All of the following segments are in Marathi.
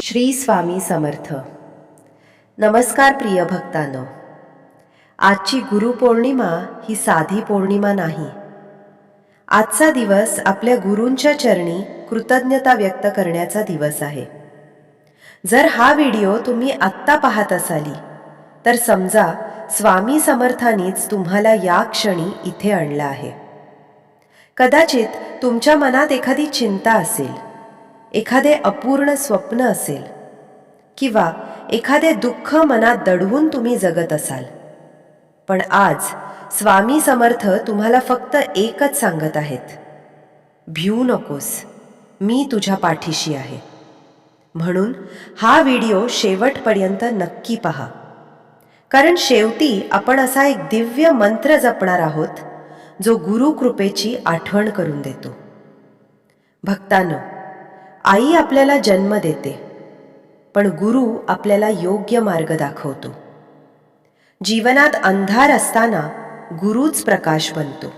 श्री स्वामी समर्थ. नमस्कार प्रिय भक्तांनो. आजची गुरुपौर्णिमा ही साधी पौर्णिमा नाही. आजचा दिवस आपल्या गुरूंच्या चरणी कृतज्ञता व्यक्त करण्याचा दिवस आहे. जर हा व्हिडिओ तुम्ही आत्ता पाहत असाली तर समजा स्वामी समर्थांनीच तुम्हाला या क्षणी इथे आणलं आहे. कदाचित तुमच्या मनात एखादी चिंता असेल, एखादे अपूर्ण स्वप्न असेल किंवा एखादे दुःख मनात दडवून तुम्ही जगत असाल. पण आज स्वामी समर्थ तुम्हाला फक्त एकच सांगत आहेत, भिवू नकोस, मी तुझ्या पाठीशी आहे. म्हणून हा व्हिडिओ शेवटपर्यंत नक्की पहा, कारण शेवटी आपण असा एक दिव्य मंत्र जपणार आहोत जो गुरुकृपेची आठवण करून देतो. भक्तांनो, आई आपल्याला जन्म देते, पण गुरु आपल्याला योग्य मार्ग दाखवतो. जीवनात अंधार असताना गुरुच प्रकाश बनतो.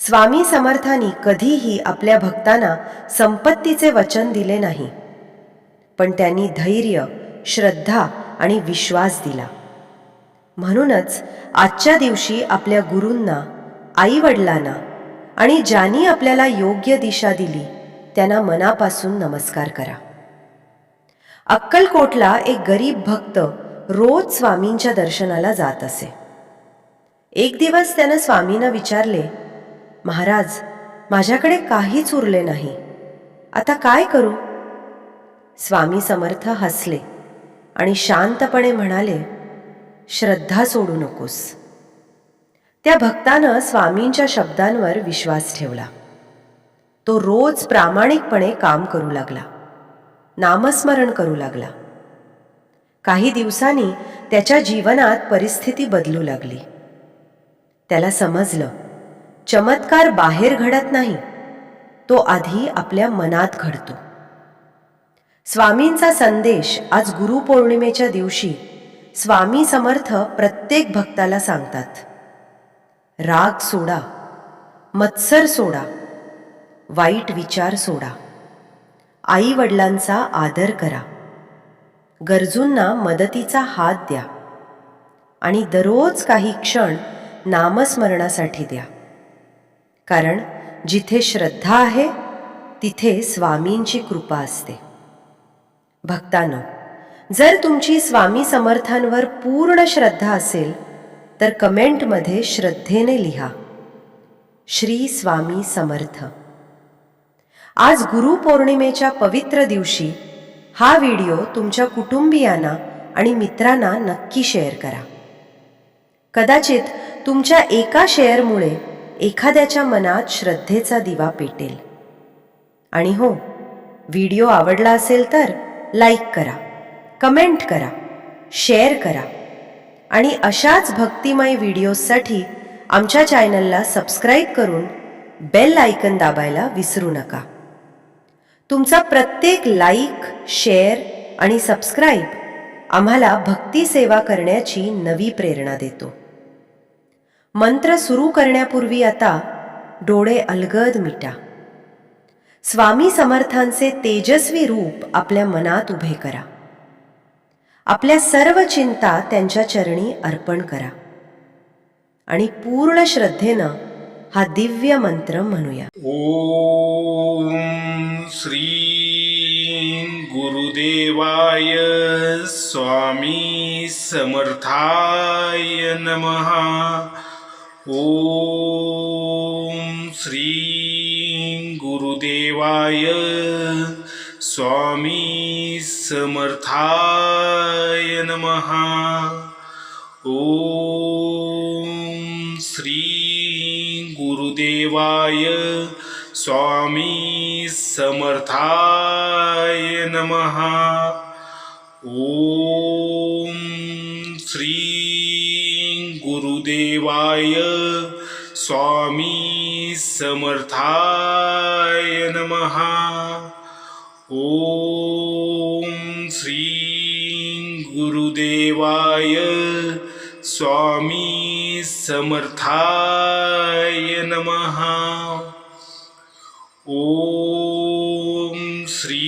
स्वामी समर्थांनी कधीही आपल्या भक्तांना संपत्तीचे वचन दिले नाही, पण त्यांनी धैर्य, श्रद्धा आणि विश्वास दिला. म्हणूनच आजच्या दिवशी आपल्या गुरूंना, आई वडिलांना आणि ज्यांनी आपल्याला योग्य दिशा दिली त्यांना मनापासून नमस्कार करा. अक्कलकोटला एक गरीब भक्त रोज स्वामींच्या दर्शनाला जात असे. एक दिवस त्यानं स्वामींना विचारले, महाराज, माझ्याकडे काहीच उरले नाही, आता काय करू? स्वामी समर्थ हसले आणि शांतपणे म्हणाले, श्रद्धा सोडू नकोस. त्या भक्तानं स्वामींच्या शब्दांवर विश्वास ठेवला. तो रोज प्रामाणिकपणे काम करू लागला, नामस्मरण करू लागला. काही दिवसांनी त्याच्या जीवनात परिस्थिती बदलू लागली. त्याला समजलं, चमत्कार बाहेर घडत नाही, तो आधी आपल्या मनात घडतो. स्वामींचा संदेश आज गुरुपौर्णिमेच्या दिवशी स्वामी समर्थ प्रत्येक भक्ताला सांगतात. राग सोडा, मत्सर सोडा, वाईट विचार सोडा, आई वडिलांचा आदर करा, गरजूंना मदतीचा हात द्या आणि दररोज काही क्षण नामस्मरणासाठी द्या. कारण जिथे श्रद्धा आहे तिथे स्वामींची कृपा असते. भक्तांनो, जर तुमची स्वामी समर्थांवर पूर्ण श्रद्धा असेल तर कमेंटमध्ये श्रद्धेने लिहा, श्री स्वामी समर्थ. आज गुरुपौर्णिमेच्या पवित्र दिवशी हा व्हिडिओ तुमच्या कुटुंबियांना आणि मित्रांना नक्की शेअर करा. कदाचित तुमच्या एका शेअरमुळे एखाद्याच्या मनात श्रद्धेचा दिवा पेटेल. आणि हो, व्हिडिओ आवडला असेल तर लाईक करा, कमेंट करा, शेअर करा आणि अशाच भक्तिमय व्हिडिओजसाठी आमच्या चॅनलला सबस्क्राईब करून बेल आयकन दाबायला विसरू नका. तुमचा प्रत्येक लाईक, शेअर आणि सबस्क्राईब आम्हाला भक्ती सेवा करण्याची नवी प्रेरणा देतो. मंत्र सुरू करण्यापूर्वी आता डोळे अलगद मिटा. स्वामी समर्थांचे तेजस्वी रूप आपल्या मनात उभे करा. आपल्या सर्व चिंता त्यांच्या चरणी अर्पण करा आणि पूर्ण श्रद्धेनं हा दिव्य मंत्र म्हणूया. ओम श्री गुरुदेवाय स्वामी समर्थाय नमः. ओम श्री गुरुदेवाय स्वामी समर्थाय नमः. ओम श्री गुरुदेवाय स्वामी समर्थाय नमः. ओम श्री गुरुदेवाय स्वामी समर्थाय नमः. ओम श्री गुरुदेवाय स्वामी समर्थाय नमः. ओम श्री